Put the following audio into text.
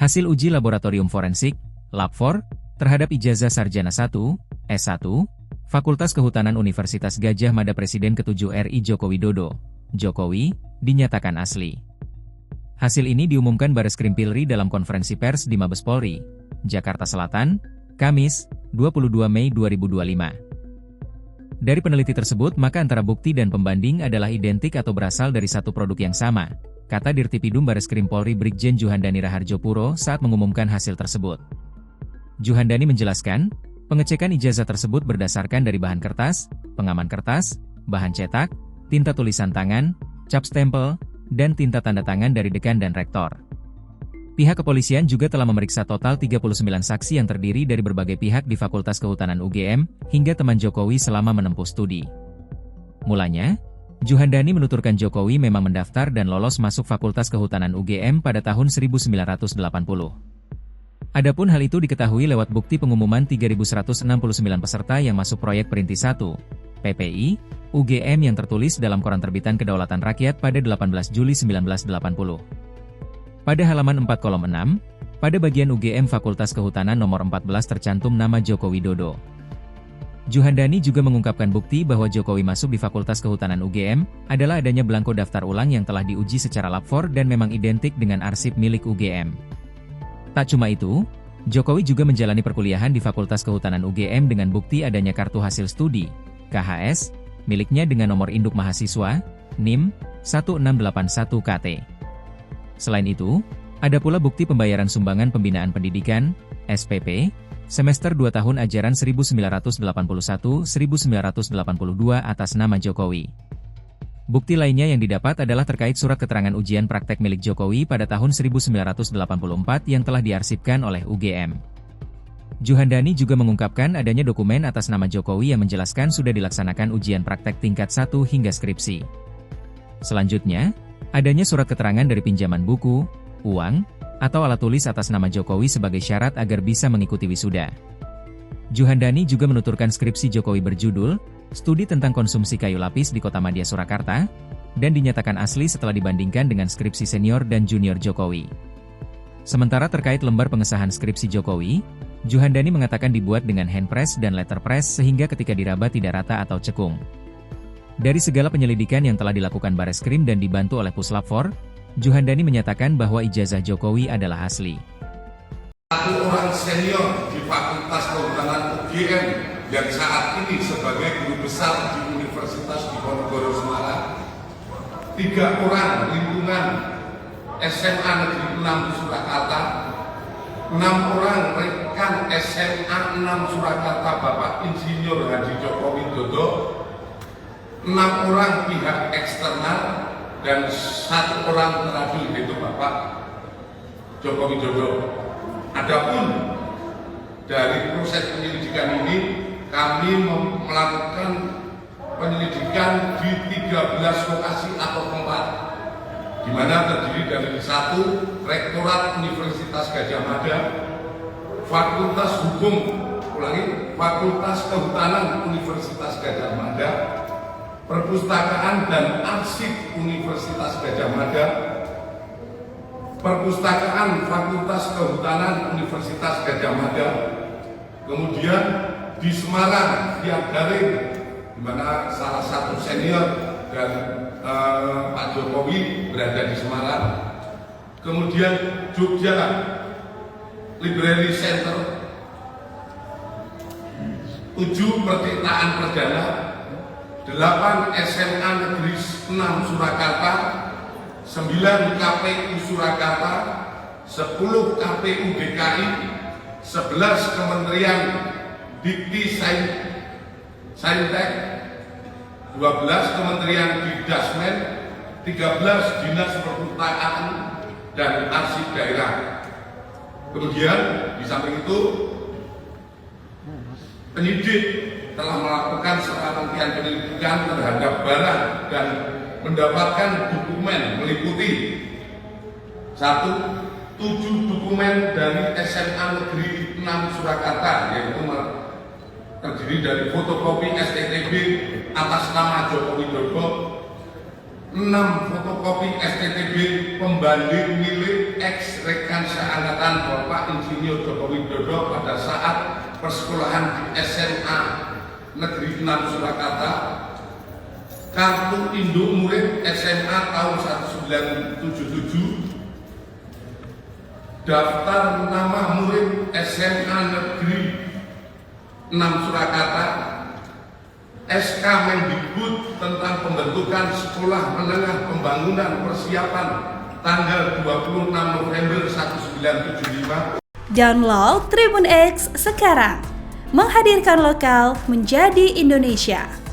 Hasil uji laboratorium forensik, Lab4, terhadap ijazah sarjana 1, S1, Fakultas Kehutanan Universitas Gadjah Mada Presiden ke-7 RI Joko Widodo, Jokowi, dinyatakan asli. Hasil ini diumumkan Bareskrim Polri dalam konferensi pers di Mabes Polri, Jakarta Selatan, Kamis, 22 Mei 2025. Dari peneliti tersebut maka antara bukti dan pembanding adalah identik atau berasal dari satu produk yang sama, kata Dirtipidum Bareskrim Polri Brigjen Juhandani Raharjopuro saat mengumumkan hasil tersebut. Juhandani menjelaskan, pengecekan ijazah tersebut berdasarkan dari bahan kertas, pengaman kertas, bahan cetak, tinta tulisan tangan, cap stempel, dan tinta tanda tangan dari dekan dan rektor. Pihak kepolisian juga telah memeriksa total 39 saksi yang terdiri dari berbagai pihak di Fakultas Kehutanan UGM, hingga teman Jokowi selama menempuh studi. Mulanya, Juhandani menuturkan Jokowi memang mendaftar dan lolos masuk Fakultas Kehutanan UGM pada tahun 1980. Adapun hal itu diketahui lewat bukti pengumuman 3.169 peserta yang masuk proyek Perintis 1, PPI, UGM yang tertulis dalam Koran Terbitan Kedaulatan Rakyat pada 18 Juli 1980. Pada halaman 4 kolom 6, pada bagian UGM Fakultas Kehutanan nomor 14 tercantum nama Joko Widodo. Juhandani juga mengungkapkan bukti bahwa Jokowi masuk di Fakultas Kehutanan UGM, adalah adanya belangko daftar ulang yang telah diuji secara Lab4 dan memang identik dengan arsip milik UGM. Tak cuma itu, Jokowi juga menjalani perkuliahan di Fakultas Kehutanan UGM dengan bukti adanya kartu hasil studi, KHS, miliknya dengan nomor induk mahasiswa, NIM, 1681KT. Selain itu, ada pula bukti pembayaran sumbangan pembinaan pendidikan, SPP, semester 2 tahun ajaran 1981-1982 atas nama Jokowi. Bukti lainnya yang didapat adalah terkait surat keterangan ujian praktek milik Jokowi pada tahun 1984 yang telah diarsipkan oleh UGM. Juhandani juga mengungkapkan adanya dokumen atas nama Jokowi yang menjelaskan sudah dilaksanakan ujian praktek tingkat 1 hingga skripsi. Selanjutnya, adanya surat keterangan dari pinjaman buku, uang, atau alat tulis atas nama Jokowi sebagai syarat agar bisa mengikuti wisuda. Juhandani juga menuturkan skripsi Jokowi berjudul, Studi tentang Konsumsi Kayu Lapis di Kotamadya Surakarta, dan dinyatakan asli setelah dibandingkan dengan skripsi senior dan junior Jokowi. Sementara terkait lembar pengesahan skripsi Jokowi, Juhandani mengatakan dibuat dengan handpress dan letterpress sehingga ketika diraba tidak rata atau cekung. Dari segala penyelidikan yang telah dilakukan Bareskrim dan dibantu oleh Puslap4, Juhandani menyatakan bahwa ijazah Jokowi adalah asli. Satu orang senior di Fakultas Kehutanan UGM yang saat ini sebagai guru besar di Universitas Diponegoro Semarang, 3 orang lingkungan SMA Negeri 6 Surakarta, 6 orang rekan SMA 6 Surakarta Bapak Insinyur Haji Joko Widodo, 6 orang pihak eksternal, dan 1 orang terakhir yaitu Bapak Joko Widodo. Adapun dari proses penyelidikan ini, kami melakukan penyelidikan di 13 lokasi atau tempat, di mana terdiri dari 1 Rektorat Universitas Gadjah Mada, Fakultas Hukum, Fakultas Kehutanan Universitas Gadjah Mada, Perpustakaan dan Arsip Universitas Gadjah Mada, Perpustakaan Fakultas Kehutanan Universitas Gadjah Mada, kemudian di Semarang, Via Daring, di mana salah satu senior dan Pak Jokowi berada di Semarang, kemudian Jogja Library Center, 7 Percetakan Perdana, 8 SMA Negeri 6 Surakarta, 9 KPU Surakarta, 10 KPU DKI, 11 Kementerian Dikti Saintek, 12 Kementerian Dikdasmen, 13 Dinas Perpustakaan dan Arsip Daerah. Kemudian di samping itu, penyidik telah melakukan serangkaian penyelidikan terhadap barang dan mendapatkan dokumen meliputi 1. 7 dokumen dari SMA Negeri 6 Surakarta, yaitu terdiri dari fotokopi STTB atas nama Joko Widodo, 6 fotokopi STTB pembanding milik ex rekan seangkatan Bapak Insinyur Joko Widodo pada saat persekolahan di SMA Negeri 6 Surakarta, kartu induk murid SMA tahun 1977, daftar nama murid SMA Negeri 6 Surakarta, SK Mendikbud tentang pembentukan Sekolah Menengah Pembangunan Persiapan tanggal 26 November 1975. Download Tribun X sekarang, menghadirkan lokal menjadi Indonesia.